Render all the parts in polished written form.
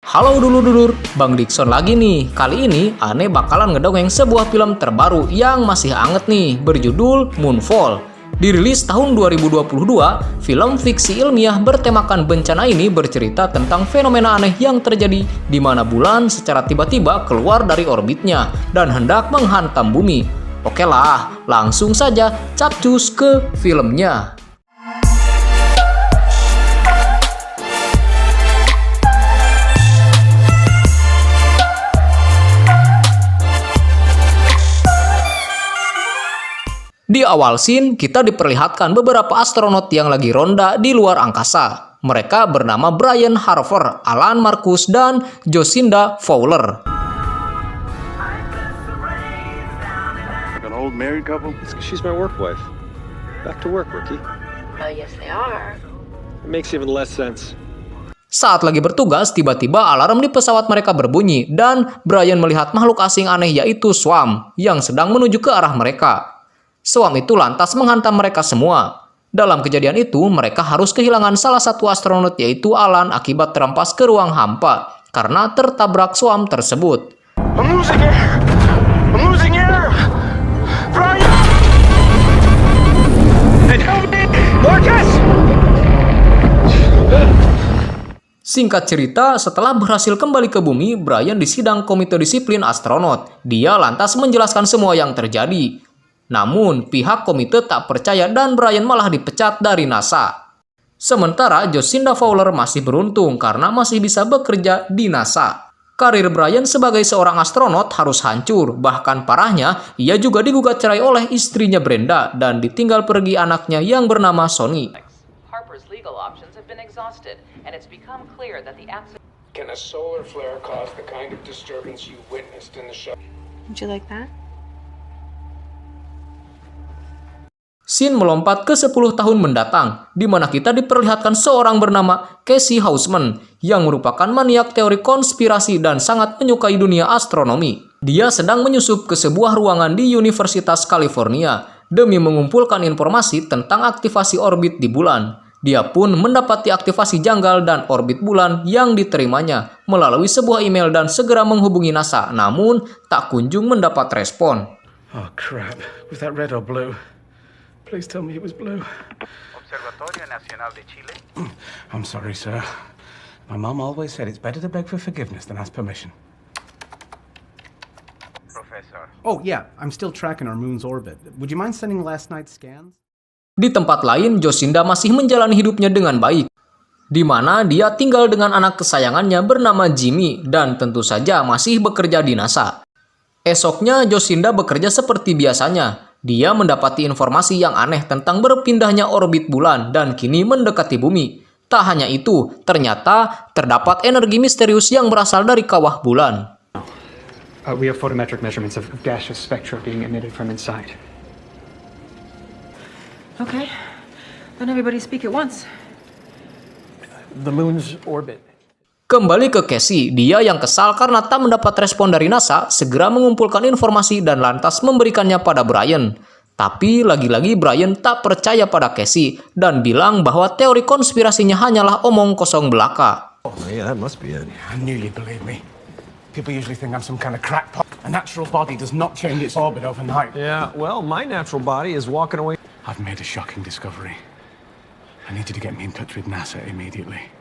Halo dulur-dulur, Bang Dikson lagi nih. Kali ini Ane bakalan ngedongeng sebuah film terbaru yang masih anget nih, berjudul Moonfall. Dirilis tahun 2022, film fiksi ilmiah bertemakan bencana ini bercerita tentang fenomena aneh yang terjadi di mana bulan secara tiba-tiba keluar dari orbitnya dan hendak menghantam bumi. Oke lah, langsung saja capcus ke filmnya. Di awal scene, kita diperlihatkan beberapa astronot yang lagi ronda di luar angkasa. Mereka bernama Brian Harper, Alan Marcus, dan Jocinda Fowler. An old married couple? She's my work wife. Back to work, Ricky. Oh, yes they are. It makes even less sense. Saat lagi bertugas, tiba-tiba alarm di pesawat mereka berbunyi dan Brian melihat makhluk asing aneh yaitu Swarm yang sedang menuju ke arah mereka. Swarm itu lantas menghantam mereka semua. Dalam kejadian itu, mereka harus kehilangan salah satu astronot yaitu Alan akibat terhempas ke ruang hampa karena tertabrak Swarm tersebut. I'm losing air! I'm losing air! Brian! Help me! Marcus! Singkat cerita, setelah berhasil kembali ke bumi, Brian disidang komite disiplin astronot. Dia lantas menjelaskan semua yang terjadi. Namun, pihak komite tak percaya dan Brian malah dipecat dari NASA. Sementara Jocinda Fowler masih beruntung karena masih bisa bekerja di NASA. Karir Brian sebagai seorang astronot harus hancur, bahkan parahnya ia juga digugat cerai oleh istrinya Brenda dan ditinggal pergi anaknya yang bernama Sonny. Harper's legal options have been exhausted, and it's become clear that the accident. Can a solar flare cause the kind of disturbance you witnessed in the show? Would you like that? Scene melompat ke 10 tahun mendatang, di mana kita diperlihatkan seorang bernama Casey Houseman yang merupakan maniak teori konspirasi dan sangat menyukai dunia astronomi. Dia sedang menyusup ke sebuah ruangan di Universitas California demi mengumpulkan informasi tentang aktivasi orbit di bulan. Dia pun mendapati aktivasi janggal dan orbit bulan yang diterimanya melalui sebuah email dan segera menghubungi NASA, namun tak kunjung mendapat respon. Oh crap. Was that red or blue? Please tell me it was blue. Observatorio Nacional de Chile. I'm sorry, sir. My mom always said it's better to beg for forgiveness than ask permission. Professor. Oh, yeah, I'm still tracking our moon's orbit. Would you mind sending last night's scans? Di tempat lain, Jocinda masih menjalani hidupnya dengan baik, di mana dia tinggal dengan anak kesayangannya bernama Jimmy dan tentu saja masih bekerja di NASA. Esoknya, Jocinda bekerja seperti biasanya. Dia mendapati informasi yang aneh tentang berpindahnya orbit bulan dan kini mendekati bumi. Tak hanya itu, ternyata terdapat energi misterius yang berasal dari kawah bulan. We have photometric measurements of gaseous spectra being emitted from inside. Okay, then everybody speak at once. The moon's orbit. Kembali ke Casey, dia yang kesal karena tak mendapat respon dari NASA, segera mengumpulkan informasi dan lantas memberikannya pada Brian. Tapi lagi-lagi Brian tak percaya pada Casey dan bilang bahwa teori konspirasinya hanyalah omong kosong belaka. Oh yeah, that must be it. I knew you'd believe me. People usually think I'm some kind of crackpot. A natural body does not change its orbit overnight. Yeah, well, my natural body is walking away. I've made a shocking discovery. I need you to get me in touch with NASA immediately.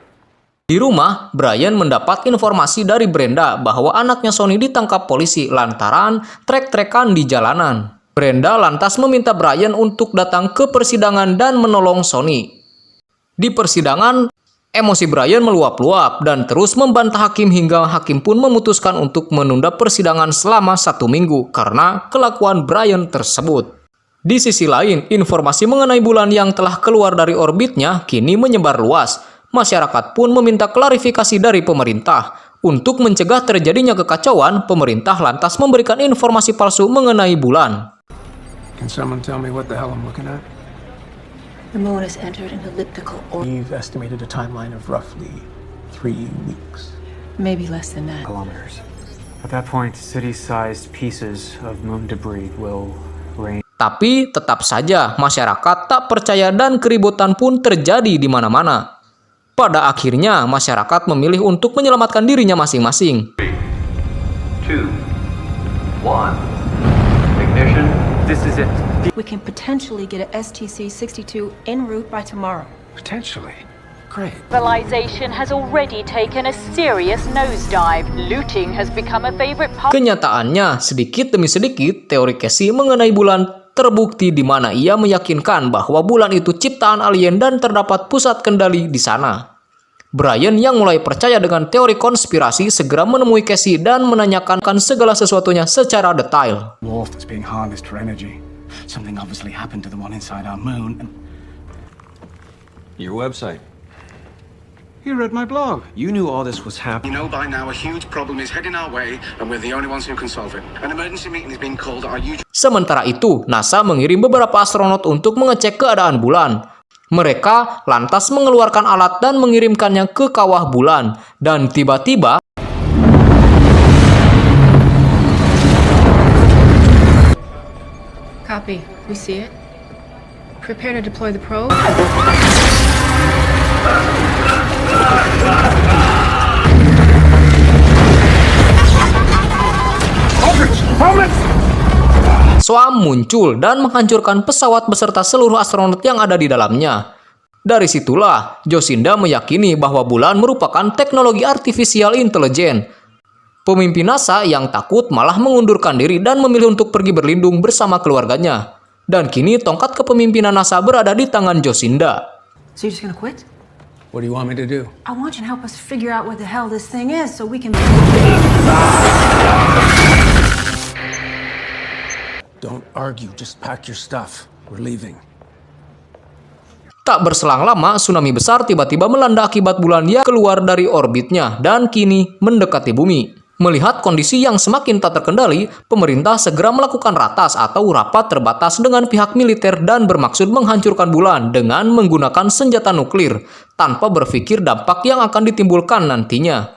Di rumah, Brian mendapat informasi dari Brenda bahwa anaknya Sonny ditangkap polisi lantaran trek-trekan di jalanan. Brenda lantas meminta Brian untuk datang ke persidangan dan menolong Sonny. Di persidangan, emosi Brian meluap-luap dan terus membantah hakim hingga hakim pun memutuskan untuk menunda persidangan selama 1 minggu karena kelakuan Brian tersebut. Di sisi lain, informasi mengenai bulan yang telah keluar dari orbitnya kini menyebar luas. Masyarakat pun meminta klarifikasi dari pemerintah. Untuk mencegah terjadinya kekacauan, pemerintah lantas memberikan informasi palsu mengenai bulan. Can someone tell me what the hell I'm looking at? The moon has entered an elliptical orbit. We've estimated a timeline of roughly 3 weeks. Maybe less than that. Kilometers. At that point, city-sized pieces of moon debris will rain. Tapi tetap saja masyarakat tak percaya dan keributan pun terjadi di mana-mana. Pada akhirnya, masyarakat memilih untuk menyelamatkan dirinya masing-masing. 2, 1. Ignition. This is it. We can potentially get a STC-62 en route by tomorrow. Potentially. Great. Civilization has already taken a serious nosedive. Looting has become a favorite part. Kenyataannya, sedikit demi sedikit, teori Casey mengenai bulan terbukti di mana ia meyakinkan bahwa bulan itu ciptaan alien dan terdapat pusat kendali di sana. Brian yang mulai percaya dengan teori konspirasi segera menemui Casey dan menanyakan segala sesuatunya secara detail. Warmth that's being harnessed for energy. Something obviously happened to the one inside our moon. Your website. You read my blog. You knew all this was happening. You know by now a huge problem is heading our way, and we're the only ones who can solve it. An emergency meeting is being called at our huge... Sementara itu, NASA mengirim beberapa astronot untuk mengecek keadaan bulan. Mereka lantas mengeluarkan alat dan mengirimkannya ke kawah bulan. Dan tiba-tiba... Copy. We see it. Prepare to deploy the probe. SWAM muncul dan menghancurkan pesawat beserta seluruh astronot yang ada di dalamnya. Dari situlah, Jocinda meyakini bahwa bulan merupakan teknologi artifisial intelijen. Pemimpin NASA yang takut malah mengundurkan diri dan memilih untuk pergi berlindung bersama keluarganya. Dan kini tongkat kepemimpinan NASA berada di tangan Jocinda. So you're just gonna quit? What do you want me to do? I want you to help us figure out what the hell this thing is so we can... Don't argue, just pack your stuff. We're leaving. Tak berselang lama, tsunami besar tiba-tiba melanda akibat bulan yang keluar dari orbitnya dan kini mendekati bumi. Melihat kondisi yang semakin tak terkendali, pemerintah segera melakukan ratas atau rapat terbatas dengan pihak militer dan bermaksud menghancurkan bulan dengan menggunakan senjata nuklir, tanpa berpikir dampak yang akan ditimbulkan nantinya.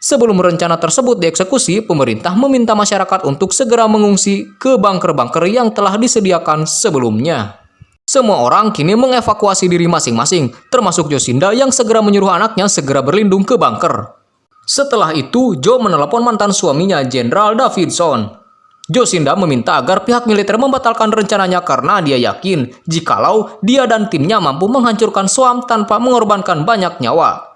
Sebelum rencana tersebut dieksekusi, pemerintah meminta masyarakat untuk segera mengungsi ke bunker-bunker yang telah disediakan sebelumnya. Semua orang kini mengevakuasi diri masing-masing, termasuk Jocinda yang segera menyuruh anaknya segera berlindung ke bunker. Setelah itu, Joe menelepon mantan suaminya, Jenderal Davidson. Jocinda meminta agar pihak militer membatalkan rencananya karena dia yakin jikalau dia dan timnya mampu menghancurkan SWAM tanpa mengorbankan banyak nyawa.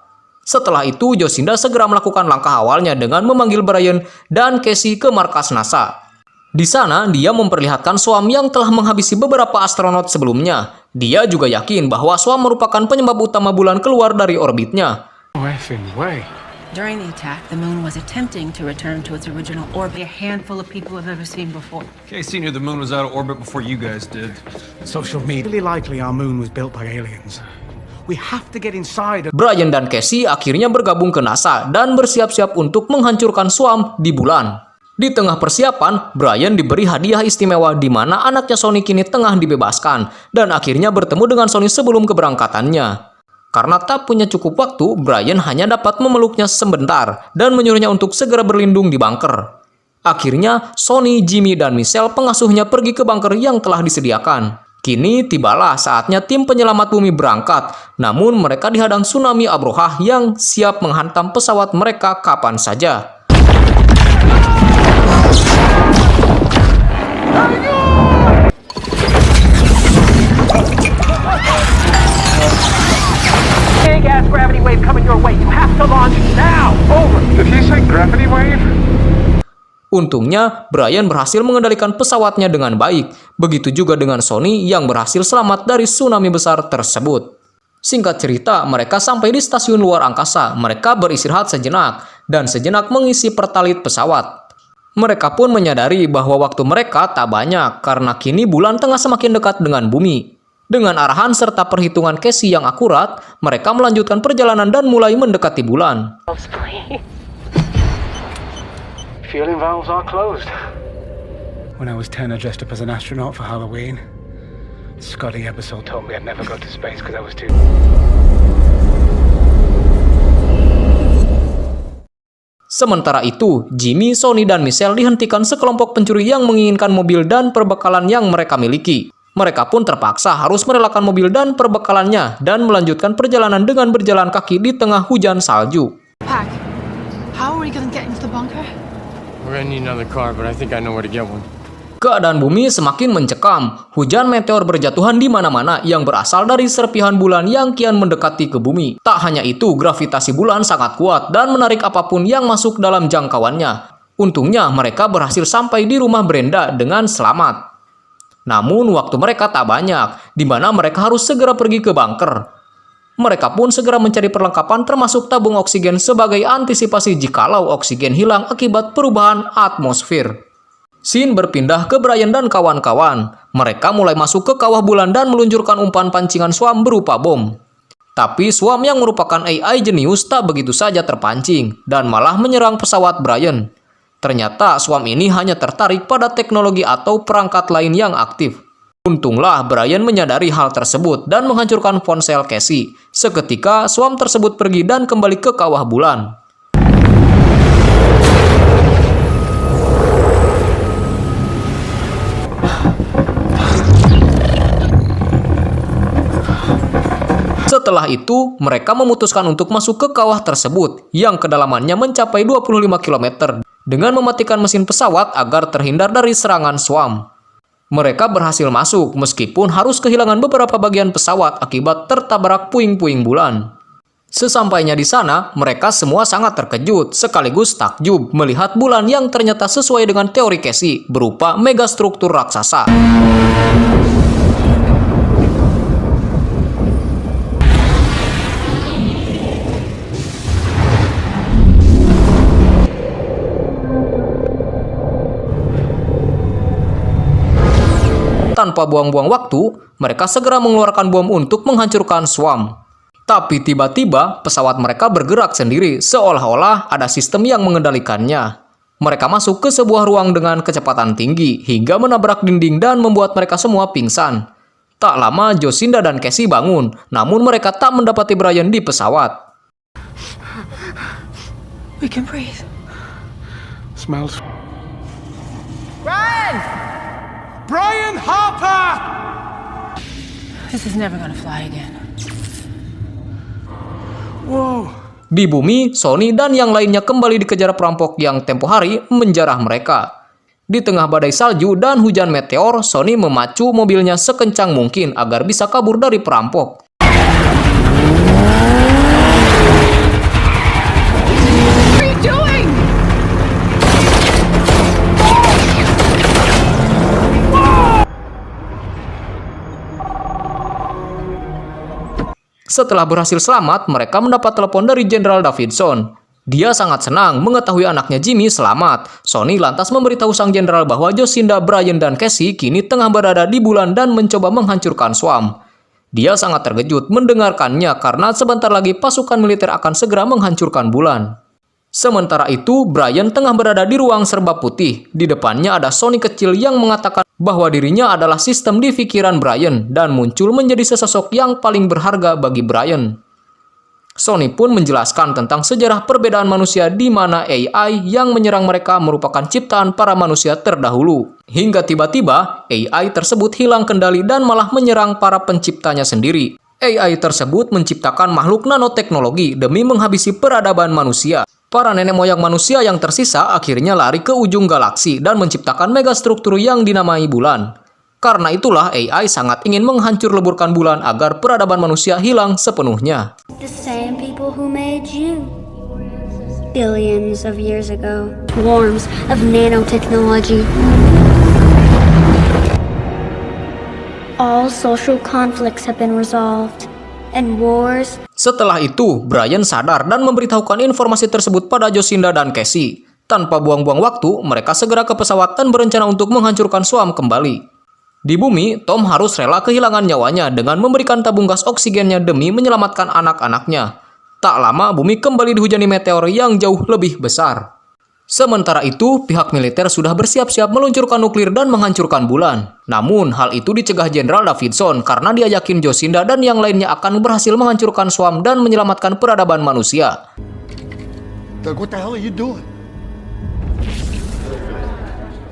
Setelah itu, Jocinda segera melakukan langkah awalnya dengan memanggil Brian dan Casey ke markas NASA. Di sana, dia memperlihatkan SWAM yang telah menghabisi beberapa astronot sebelumnya. Dia juga yakin bahwa SWAM merupakan penyebab utama bulan keluar dari orbitnya. Oh, effing way. During the attack, the moon was attempting to return to its original orbit. A handful of people have ever seen before. Casey knew the moon was out of orbit before you guys did. Social media. Really likely our moon was built by aliens. We have to get inside. Brian dan Casey akhirnya bergabung ke NASA dan bersiap-siap untuk menghancurkan SWAM di bulan. Di tengah persiapan, Brian diberi hadiah istimewa di mana anaknya Sony kini tengah dibebaskan dan akhirnya bertemu dengan Sony sebelum keberangkatannya. Karena tak punya cukup waktu, Brian hanya dapat memeluknya sebentar dan menyuruhnya untuk segera berlindung di bunker. Akhirnya, Sony, Jimmy, dan Michelle pengasuhnya pergi ke bunker yang telah disediakan. Kini tibalah saatnya tim penyelamat bumi berangkat, namun mereka dihadang tsunami Abroha yang siap menghantam pesawat mereka kapan saja. Big ass gravity wave coming your way. You have to launch now. Over. Did he say gravity wave? Untungnya, Brian berhasil mengendalikan pesawatnya dengan baik. Begitu juga dengan Sony yang berhasil selamat dari tsunami besar tersebut. Singkat cerita, mereka sampai di stasiun luar angkasa. Mereka beristirahat sejenak dan sejenak mengisi pertalit pesawat. Mereka pun menyadari bahwa waktu mereka tak banyak karena kini bulan tengah semakin dekat dengan bumi. Dengan arahan serta perhitungan Casey yang akurat, mereka melanjutkan perjalanan dan mulai mendekati bulan. Fueling valves are closed. When I was 10, I dressed up as an astronaut for Halloween. Scotty Ebersol told me I'd never go to space because I was too... Sementara itu, Jimmy, Sony, dan Michelle dihentikan sekelompok pencuri yang menginginkan mobil dan perbekalan yang mereka miliki. Mereka pun terpaksa harus merelakan mobil dan perbekalannya dan melanjutkan perjalanan dengan berjalan kaki di tengah hujan salju. Pack, how are we gonna get into the bunker? We're gonna need another car, but I think I know where to get one. Keadaan bumi semakin mencekam. Hujan meteor berjatuhan di mana-mana yang berasal dari serpihan bulan yang kian mendekati ke bumi. Tak hanya itu, gravitasi bulan sangat kuat dan menarik apapun yang masuk dalam jangkauannya. Untungnya mereka berhasil sampai di rumah Brenda dengan selamat. Namun waktu mereka tak banyak, di mana mereka harus segera pergi ke bunker. Mereka pun segera mencari perlengkapan termasuk tabung oksigen sebagai antisipasi jikalau oksigen hilang akibat perubahan atmosfer. Scene berpindah ke Brian dan kawan-kawan. Mereka mulai masuk ke kawah bulan dan meluncurkan umpan pancingan Swarm berupa bom. Tapi Swarm yang merupakan AI jenius tak begitu saja terpancing dan malah menyerang pesawat Brian. Ternyata Swarm ini hanya tertarik pada teknologi atau perangkat lain yang aktif. Untunglah Brian menyadari hal tersebut dan menghancurkan ponsel Casey. Seketika Swarm tersebut pergi dan kembali ke kawah bulan. Setelah itu, mereka memutuskan untuk masuk ke kawah tersebut yang kedalamannya mencapai 25 km dengan mematikan mesin pesawat agar terhindar dari serangan Swarm. Mereka berhasil masuk meskipun harus kehilangan beberapa bagian pesawat akibat tertabrak puing-puing bulan. Sesampainya di sana, mereka semua sangat terkejut sekaligus takjub melihat bulan yang ternyata sesuai dengan teori Casey berupa megastruktur raksasa. Tanpa buang-buang waktu, mereka segera mengeluarkan bom untuk menghancurkan Swarm. Tapi tiba-tiba pesawat mereka bergerak sendiri seolah-olah ada sistem yang mengendalikannya. Mereka masuk ke sebuah ruang dengan kecepatan tinggi hingga menabrak dinding dan membuat mereka semua pingsan. Tak lama Jocinda dan Casey bangun, namun mereka tak mendapati Brian di pesawat. We can breathe. Smells. Brian! Brian Harper! This is never gonna fly again. Whoa. Di bumi, Sony dan yang lainnya kembali dikejar perampok yang tempo hari menjarah mereka. Di tengah badai salju dan hujan meteor, Sony memacu mobilnya sekencang mungkin agar bisa kabur dari perampok. What are you doing? Setelah berhasil selamat, mereka mendapat telepon dari Jenderal Davidson. Dia sangat senang mengetahui anaknya Jimmy selamat. Sony lantas memberitahu sang jenderal bahwa Jocinda, Brian, dan Casey kini tengah berada di bulan dan mencoba menghancurkan Swarm. Dia sangat terkejut mendengarkannya karena sebentar lagi pasukan militer akan segera menghancurkan bulan. Sementara itu, Brian tengah berada di ruang serba putih. Di depannya ada Sony kecil yang mengatakan bahwa dirinya adalah sistem di pikiran Brian dan muncul menjadi sesosok yang paling berharga bagi Brian. Sony pun menjelaskan tentang sejarah perbedaan manusia di mana AI yang menyerang mereka merupakan ciptaan para manusia terdahulu. Hingga tiba-tiba AI tersebut hilang kendali dan malah menyerang para penciptanya sendiri. AI tersebut menciptakan makhluk nanoteknologi demi menghabisi peradaban manusia. Para nenek moyang manusia yang tersisa akhirnya lari ke ujung galaksi dan menciptakan megastruktur yang dinamai bulan. Karena itulah AI sangat ingin menghancur leburkan bulan agar peradaban manusia hilang sepenuhnya. The same people who made you. Billions of years ago. Swarms of nanotechnology. All social conflicts have been resolved. And wars. Setelah itu, Brian sadar dan memberitahukan informasi tersebut pada Jocinda dan Casey. Tanpa buang-buang waktu, mereka segera ke pesawat dan berencana untuk menghancurkan Swarm kembali. Di bumi, Tom harus rela kehilangan nyawanya dengan memberikan tabung gas oksigennya demi menyelamatkan anak-anaknya. Tak lama, bumi kembali dihujani meteor yang jauh lebih besar. Sementara itu, pihak militer sudah bersiap-siap meluncurkan nuklir dan menghancurkan bulan. Namun, hal itu dicegah Jenderal Davidson karena dia yakin Jocinda dan yang lainnya akan berhasil menghancurkan Swarm dan menyelamatkan peradaban manusia. Doug, what the hell are you doing?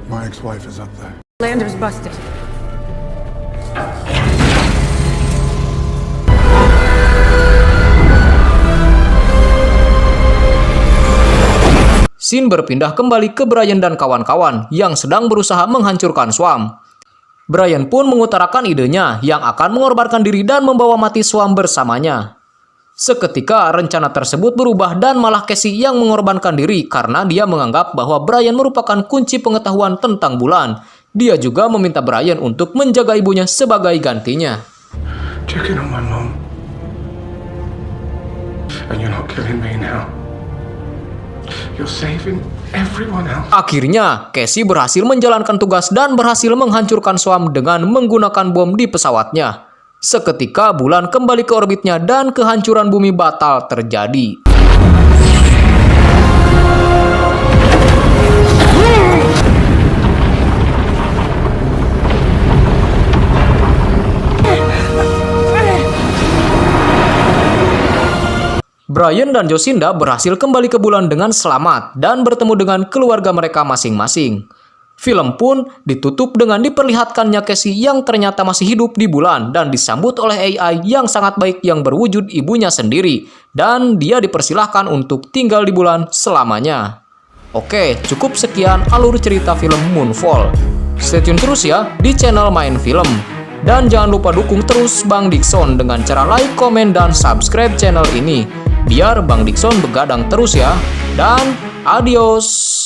My ex-wife is up there. Lander's busted. Scene berpindah kembali ke Brian dan kawan-kawan yang sedang berusaha menghancurkan Swarm. Brian pun mengutarakan idenya yang akan mengorbankan diri dan membawa mati Swarm bersamanya. Seketika rencana tersebut berubah dan malah Casey yang mengorbankan diri karena dia menganggap bahwa Brian merupakan kunci pengetahuan tentang bulan. Dia juga meminta Brian untuk menjaga ibunya sebagai gantinya. Check in on my mom. And you're not killing me now. You're saving everyone else. Akhirnya, Casey berhasil menjalankan tugas dan berhasil menghancurkan Swarm dengan menggunakan bom di pesawatnya. Seketika bulan kembali ke orbitnya dan kehancuran bumi batal terjadi. Brian dan Jocinda berhasil kembali ke bulan dengan selamat dan bertemu dengan keluarga mereka masing-masing. Film pun ditutup dengan diperlihatkannya Casey yang ternyata masih hidup di bulan dan disambut oleh AI yang sangat baik yang berwujud ibunya sendiri, dan dia dipersilahkan untuk tinggal di bulan selamanya. Oke, cukup sekian alur cerita film Moonfall. Stay tune terus ya di channel Main Film. Dan jangan lupa dukung terus Bang Dickson dengan cara like, komen, dan subscribe channel ini. Biar Bang Dickson begadang terus ya. Dan adios!